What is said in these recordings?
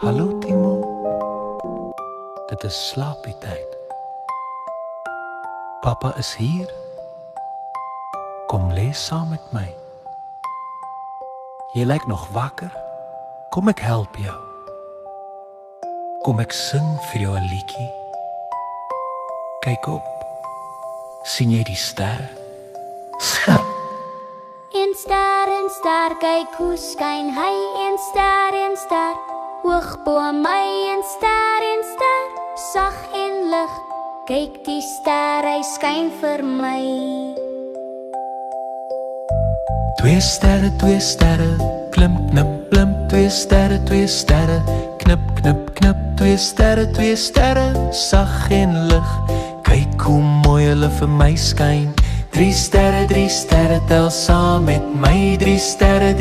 Hallo Timo, dit is slaaptyd. Papa is hier. Kom lees saam met my. Jy lyk nog wakker. Kom ek help jou. Kom ek sing vir jou 'n liedjie. Kyk op. Sien jy die sterre? En ster, kyk hoe skyn hy. En ster, hoog bo my. En ster, sag en lig. Kyk die ster, hy skyn vir my. Twee sterre, klim, knip, klim. Twee sterre, knip, knip, knip. Twee sterre, sag en lig. Kyk hoe mooi hulle vir my skyn. Drie sterre, tel saam met my. Drie sterre,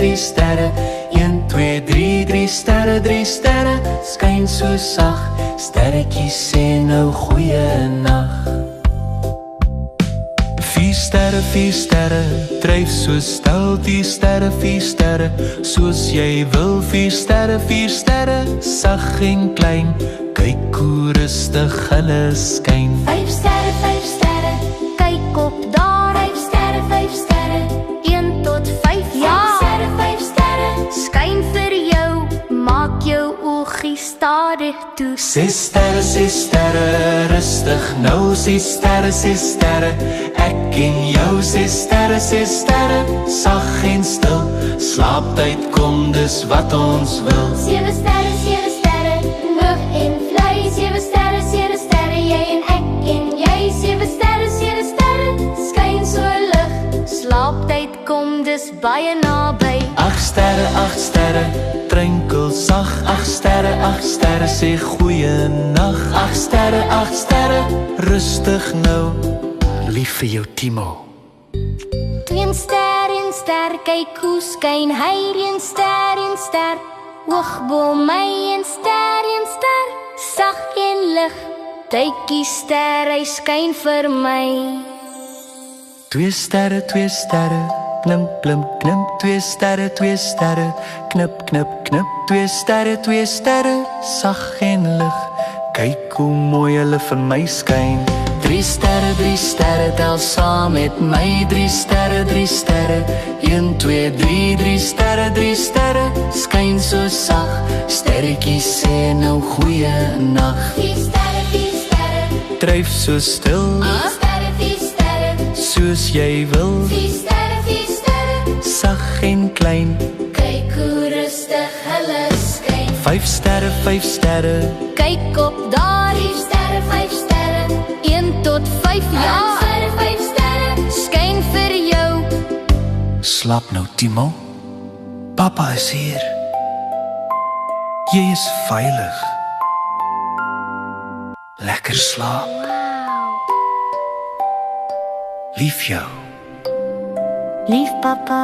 1, 2, 3. Drie sterre, skyn so sag. Sterretjies sê nou goeie nag. Vier sterre, dryf so stil. Die sterre, 4 sterre, soos jy wil. Vier sterre, sag en klein. Kyk hoe rustig hulle skyn. 5 sterre, kyk op daar. 5 sterre, 1 tot 5. Ja! 5 sterre, skyn vir jou. Maak jou oogies stadig toe. 6 sterre, rustig nou. 6 sterre, ek en jou. 6 sterre, sag en stil. Slaaptyd kom, dis wat ons wil. 7 sterre, hoog en vlei. 7 sterre, jy en ek en jy. 7 sterre, skyn so lig. Slaaptyd kom, dis baie naby. 8 sterre, drinkel sag. 8 sterre, sê goeie nag. 8 sterre, rustig nou. Lief vir jou Timo. 2 ster, kyk hoe skyn hy. 1 ster, hoog bo my. 1 ster, sag en lig. Kyk die ster, hy skyn vir my. 2 sterre, klim, klim, klim. 2 sterre, knip, knip, knip. 2 sterre, sag en lig. Kyk hoe mooi hulle vir my skyn. 3 sterre, tel saam met my. 3 sterre, 1, 2, 3. 3 sterre, skyn so sag. Sterretjies sê nou goeie nag. 4 sterre, Dryf so stil, 4 sterre, soos jy wil. 4 sterre, Sag en klein. kyk hoe rustig hulle skyn. 5 sterre, Kyk op daar. 5 sterre, 1 tot 5. Ja! 5 sterre, skyn vir jou. Slaap nou Timo. Papa is hier. Jy is veilig. Lekker slaap. Lief jou. Lief papa.